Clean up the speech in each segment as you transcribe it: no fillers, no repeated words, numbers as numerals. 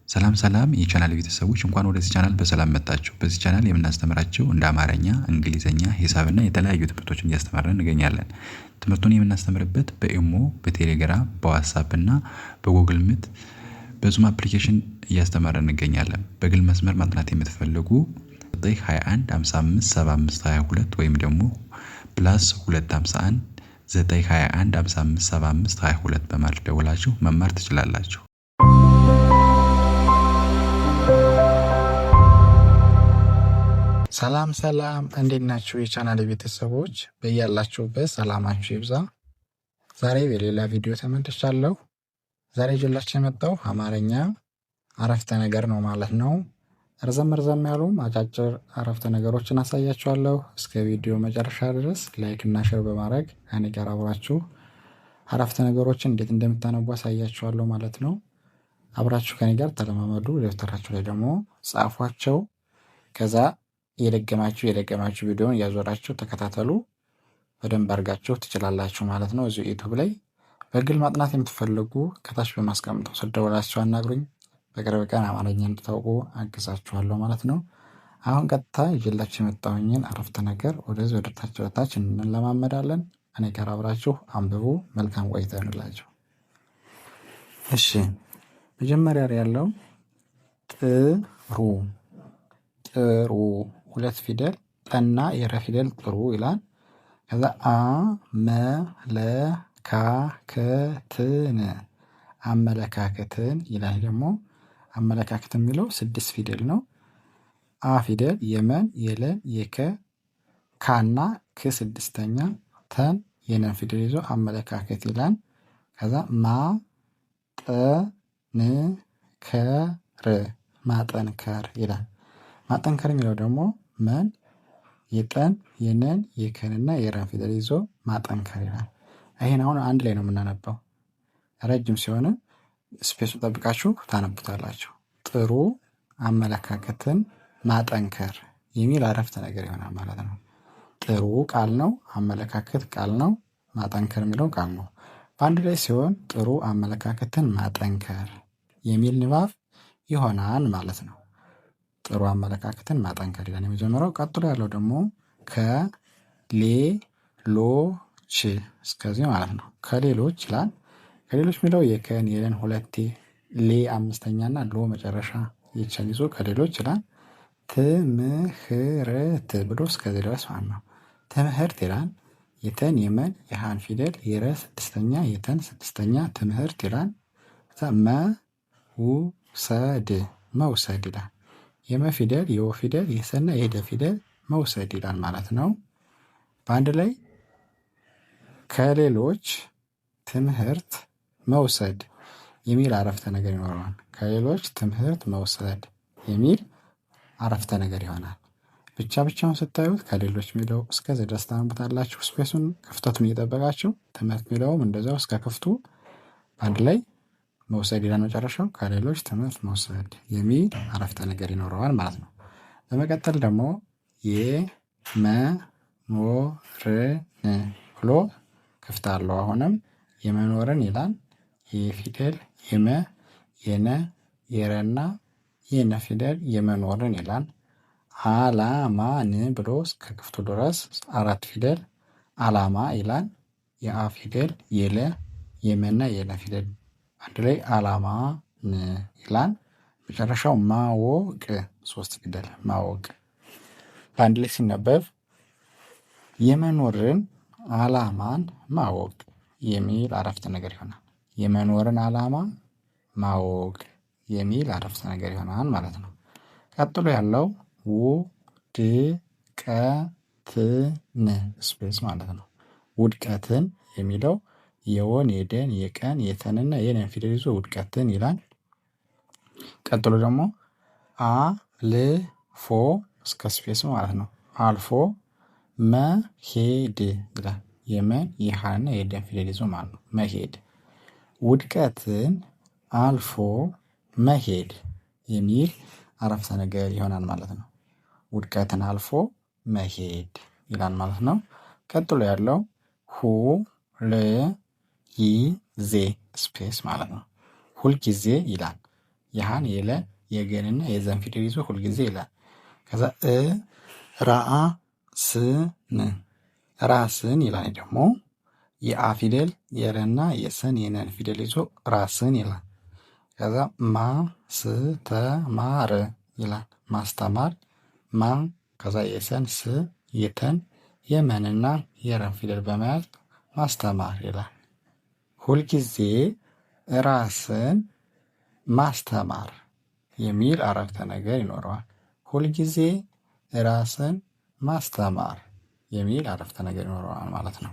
ሰላም ሰላም የቻናል ቤተሰቦች እንኳን ወደዚህ ቻናል በሰላም መጣችሁ። በዚህ ቻናል የምናስተምራቸው እንደ አማርኛ፣ እንግሊዘኛ፣ ሂሳብና የተለያዩ ትምህርቶችን እያስተማርን እንገኛለን። ትምህርቱን የምናስተምርበት በኢሞ፣ በቴሌግራም፣ በዋትስአፕ እና በጉግል ሚት በዙም አፕሊኬሽን እያስተማርን እንገኛለን። በግል መስመር ማጥናት የምትፈልጉ 921 55 75 22 ወይም ደግሞ +251 921 55 75 22 በማለት ደውላችሁ መማር ትችላላችሁ። ሰላም እንዴት ናችሁ የቻናል ቤተሰቦች? በያላችሁበት ሰላማችሁ ይብዛ። ዛሬ በሌላ ቪዲዮ ተመልሻለሁ። ዛሬ ይዤላችሁ የመጣው አማርኛ አረፍተ ነገር ነው ማለት ነው። ረዘም ያሉ አጫጭር አረፍተ ነገሮችን አሳያችኋለሁ። እስከ ቪዲዮ መጨረሻ ድረስ ላይክ እና ሼር በማድረግ ከኔ ጋር አብራችሁ አረፍተ ነገሮችን እንዴት እንደምታነቡ አሳያችኋለሁ ማለት ነው። አብራችሁ ከኔ ጋር ተለማመዱ። ደብተራችሁ ላይ ደግሞ ጻፏቸው። ከዛ የደገማችሁ ቪዲዮን እያዞራችሁ ተከታተሉ። በደንብ አድርጋችሁ ትችላላችሁ ማለት ነው። እዚሁ ዩቲዩብ ላይ በግል ማጥናት የምትፈልጉ ከታች በማስቀምጠው ስልክ ደውላችሁ አናግሩኝ። በቅርብ ቀን አማርኛ እንድታውቁ አግዛችኋለሁ ማለት ነው። አሁን ቀጥታ ይዤላችሁ የመጣሁኝን አረፍተ ነገር ወደዚህ ወደታች እንለማመዳለን። እኔ ጋር አብራችሁ አንብቡ። መልካም ቆይታ ይሁንላችሁ። እሺ፣ መጀመሪያ ያለው ጥሩ ሁለት ፊደል ጠና የረ ፊደል ጥሩ ይላል። ከዛ አመለካከትን ይላል። ደግሞ አመለካከት የሚለው 6 ፊደል ነው። አ ፊደል የመን የለን የከ ካና ክ 6ኛ ተን የነን ፊደል ይዞ አመለካከት ይላል። ከዛ ማጠንከር ይላል። ማጠንከር የሚለው ደግሞ መን የጠን የነን የከንና የረን ፊደል ይዞ ማጠንከር ይላል። ይሄን አሁን አንድ ላይ ነው የምናነበው። ረጅም ሲሆን ስፔሱ ጠብቃችሁ ታነቡታላችሁ። ጥሩ አመለካከትን ማጠንከር የሚል አረፍተ ነገር ይሆናል ማለት ነው። ጥሩ ቃል ነው፣ አመለካከት ቃል ነው፣ ማጠንከር የሚለው ቃል ነው። በአንድ ላይ ሲሆን ጥሩ አመለካከትን ማጠንከር የሚል ንባብ ይሆናል ማለት ነው። ጥሩ አመለካከትን ማጠንከር ይላል የመጀመሪያው። ቀጥሎ ያለው ደግሞ ከሌሎች እስከዚህ ማለት ነው። ከሌሎች ይላል። ከሌሎች የሚለው የከን የለን ሁለቴ ሌ 5ኛ እና ሎ መጨረሻ የቸን ይዞ ከሌሎች ይላል። ትምህርት ብሎ እስከዚህ ድረስ ማለት ነው። ትምህርት ይላል። የተን የመን የሃን ፊደል የረ 6ኛ የተን 6ኛ ትምህርት ይላል። መውሰድ ይላል። የመ ፊደል የወ ፊደል የሰና የደ ፊደል መውሰድ ይላል ማለት ነው። በአንድ ላይ ከሌሎች ትምህርት መውሰድ የሚል አረፍተ ነገር ይኖረዋል። ከሌሎች ትምህርት መውሰድ የሚል አረፍተ ነገር ይሆናል። ብቻውን ስታዩት ከሌሎች የሚለው እስከዚህ ድረስ ታነቡታላችሁ። ስፔሱን ክፍተቱን እየጠበቃችሁ ትምህርት የሚለውም እንደዛው እስከ ክፍቱ በአንድ ላይ መውሰድ ይላል መጨረሻው። ከሌሎች ትምህርት መውሰድ የሚል አረፍተ ነገር ይኖረዋል ማለት ነው። በመቀጠል ደግሞ የመኖርን ብሎ ክፍት አለው። አሁንም የመኖርን ይላል። የፊደል የመ የነ የረና የነ ፊደል የመኖርን ይላል። አላማን ብሎ እስከ ክፍቱ ድረስ 4 ፊደል አላማ ይላል። የአ ፊደል የለ የመና የነ ፊደል አንድ ላይ አላማ ይላል። መጨረሻው ማወቅ 3 ፊደል ማወቅ። በአንድ ላይ ሲነበብ የመኖርን አላማን ማወቅ የሚል አረፍተ ነገር ይሆናል። የመኖርን አላማ ማወቅ የሚል አረፍተ ነገር ይሆናል ማለት ነው። ቀጥሎ ያለው ውድቀትን ስፔስ ማለት ነው። ውድቀትን የሚለው የወን የደን የቀን የተንና የነን ፊደል ይዞ ውድቀትን ይላል። ቀጥሎ ደግሞ አልፎ እስከ ስፔስ ማለት ነው። አልፎ መሄድ ይላል። የመን የሃና የደን ፊደል ይዞ ማለት ነው። መሄድ ውድቀትን አልፎ መሄድ የሚል አረፍተ ነገር ይሆናል ማለት ነው። ውድቀትን አልፎ መሄድ ይላል ማለት ነው። ቀጥሎ ያለው ሁልጊዜ ስፔስ ማለት ነው። ሁልጊዜ ይላል። የሃን የለን የገንና የዘን ፊደል ይዞ ሁልጊዜ ይላል። ከዛ ራስን ራስን ይላል። ደግሞ የአ ፊደል የረና የሰን የነን ፊደል ይዞ ራስን ይላል። ከዛ ማስተማር ይላል። ማስተማር ማ ከዛ የሰን ስ የተን የመንና የረን ፊደል በመያዝ ማስተማር ይላል። ሁልጊዜ ራስን ማስተማር የሚል አረፍተ ነገር ይኖረዋል። ሁልጊዜ ራስን ማስተማር የሚል አረፍተ ነገር ይኖረዋል ማለት ነው።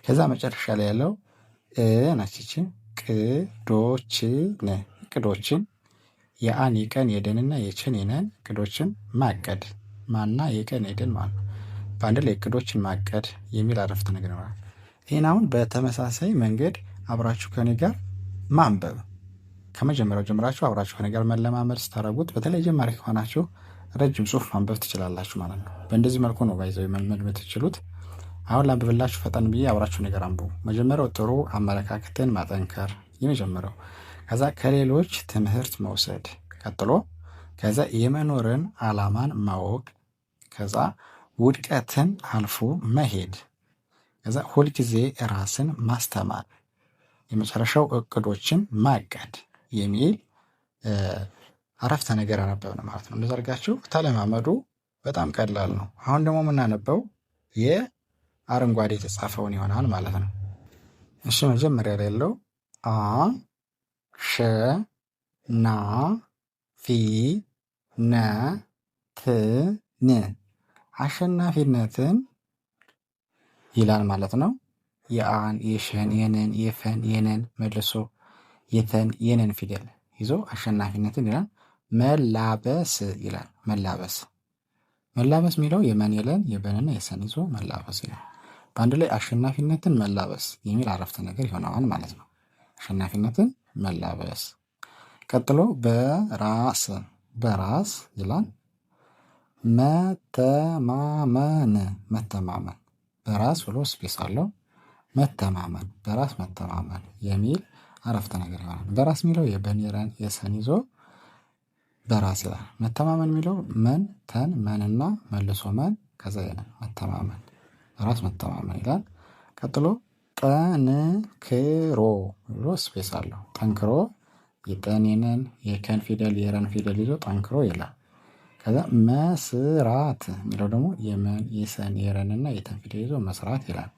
ከዛ መጨረሻ ላይ ያለው ናችችን ቅዶችን የአን የቀን የደንና የችን የነን ቅዶችን ማቀድ ማና የቀን የደን ማለት ነው። በአንድ ላይ እቅዶችን ማቀድ የሚል አረፍተ ነገር ይኖራል። ይህን አሁን በተመሳሳይ መንገድ አብራችሁ ከኔ ጋር ማንበብ ከመጀመሪያው ጀምራችሁ አብራችሁ ከኔ ጋር መለማመድ ስታደርጉት በተለይ ጀማሪ ከሆናችሁ ረጅም ጽሑፍ ማንበብ ትችላላችሁ ማለት ነው። በእንደዚህ መልኩ ነው ባይዘው መልመድ የምትችሉት። አሁን ላንብብላችሁ ፈጠን ብዬ አብራችሁ ነገር አንብቡ። መጀመሪያው ጥሩ አመለካከትን ማጠንከር የመጀመሪያው። ከዛ ከሌሎች ትምህርት መውሰድ፣ ቀጥሎ ከዛ የመኖርን ዓላማን ማወቅ፣ ከዛ ውድቀትን አልፎ መሄድ፣ ከዛ ሁልጊዜ ራስን ማስተማር፣ የመጨረሻው እቅዶችን ማቀድ የሚል አረፍተ ነገር አነበብን ማለት ነው። እንደዘርጋችሁ ተለማመዱ። በጣም ቀላል ነው። አሁን ደግሞ የምናነበው የአረንጓዴ የተጻፈውን ይሆናል ማለት ነው። እሺ መጀመሪያ ላይ ያለው አ ሸ ና ፊ ነ ት ን አሸናፊነትን ይላል ማለት ነው። የአን የሸን የነን የፈን የነን መልሶ የተን የነን ፊደል ይዞ አሸናፊነትን ይላል። መላበስ ይላል። መላበስ የሚለው የመን የለን የበንና የሰን ይዞ መላበስ ይላል። በአንድ ላይ አሸናፊነትን መላበስ የሚል አረፍተ ነገር ይሆነዋል ማለት ነው። አሸናፊነትን መላበስ። ቀጥሎ በራስ ይላል። መተማመን በራስ ብሎ ስፔስ አለው። መተማመን በራስ መተማመን የሚል አረፍተ ነገር ይሆናል። በራስ የሚለው የበን የረን የሰን ይዞ በራስ ይላል። መተማመን የሚለው መን ተን መንና መልሶ መን ከዛ የነን መተማመን በራስ መተማመን ይላል። ቀጥሎ ጠንክሮ ብሎ ስፔስ አለው። ጠንክሮ የጠን የነን የከን ፊደል የረን ፊደል ይዞ ጠንክሮ ይላል። ከዛ መስራት የሚለው ደግሞ የመን የሰን የረንና የተን ፊደል ይዞ መስራት ይላል።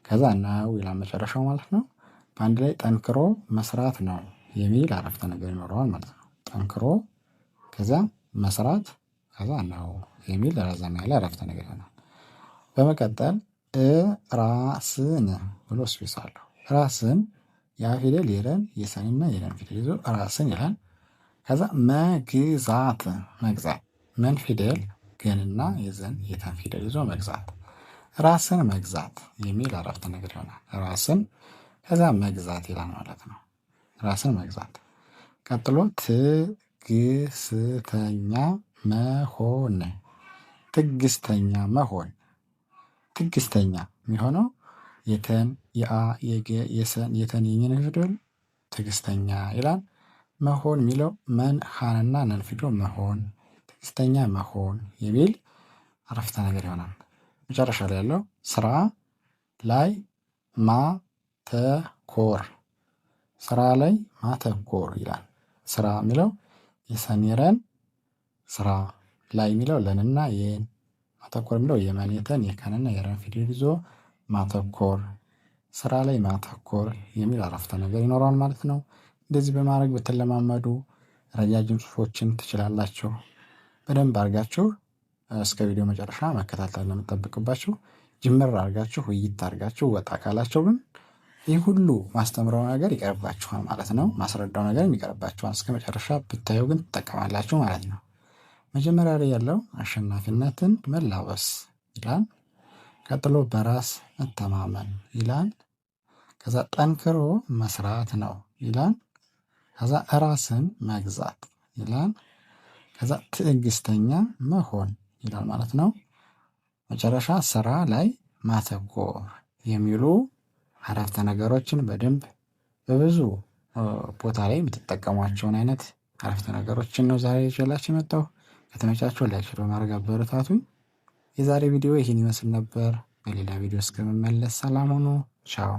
ከዛ ነው ይላል መጨረሻው ማለት ነው። በአንድ ላይ ጠንክሮ መስራት ነው የሚል አረፍተ ነገር ይኖረዋል ማለት ነው። ጠንክሮ ከዛ መስራት ከዛ ነው የሚል ረዘም ያለ አረፍተ ነገር ይሆናል። በመቀጠል ራስን ብሎ ስፔስ አለው። ራስን ያ ፊደል የረን የሰንና የረን ፊደል ይዞ ራስን ይላል። ከዛ መግዛት መን ፊደል ገንና የዘን የተን ፊደል ይዞ መግዛት ራስን መግዛት የሚል አረፍተ ነገር ይሆናል። ራስን ከዛ መግዛት ይላል ማለት ነው። ራስን መግዛት። ቀጥሎ ትዕግስተኛ መሆን ትዕግስተኛ የሚሆነው የተን የአ የገ የሰን የተን የኘን ፊደል ትዕግስተኛ ይላል። መሆን የሚለው መን ሃንና ነን ፊደል መሆን ትዕግስተኛ መሆን የሚል አረፍተ ነገር ይሆናል። መጨረሻ ላይ ያለው ስራ ላይ ማተኮር ይላል። ስራ የሚለው የሰን የረን ስራ ላይ የሚለው ለንና የን ማተኮር የሚለው የመን የተን የከንና የረን ፊደል ይዞ ማተኮር ስራ ላይ ማተኮር የሚል አረፍተ ነገር ይኖረዋል ማለት ነው። እንደዚህ በማድረግ ብትለማመዱ ረጃጅም ጽሑፎችን ትችላላችሁ። በደንብ አድርጋችሁ እስከ ቪዲዮ መጨረሻ መከታተል ነው የምጠብቅባችሁ። ጅምር አድርጋችሁ ውይይት አድርጋችሁ ወጣ ካላችሁ ግን ይህ ሁሉ ማስተምረው ነገር ይቀርባችኋል ማለት ነው። ማስረዳው ነገር ይቀርባችኋል። እስከ መጨረሻ ብታዩ ግን ትጠቀማላችሁ ማለት ነው። መጀመሪያ ላይ ያለው አሸናፊነትን መላበስ ይላል። ቀጥሎ በራስ መተማመን ይላል። ከዛ ጠንክሮ መስራት ነው ይላል። ከዛ ራስን መግዛት ይላል። ከዛ ትዕግስተኛ መሆን ይላል ማለት ነው። መጨረሻ ስራ ላይ ማተኮር የሚሉ አረፍተ ነገሮችን በደንብ በብዙ ቦታ ላይ የምትጠቀሟቸውን አይነት አረፍተ ነገሮችን ነው ዛሬ ይዤላችሁ የመጣሁ። ከተመቻችሁ ላይክ በማድረግ አበረታቱኝ። የዛሬ ቪዲዮ ይህን ይመስል ነበር። በሌላ ቪዲዮ እስከምመለስ ሰላም ሁኑ። ቻው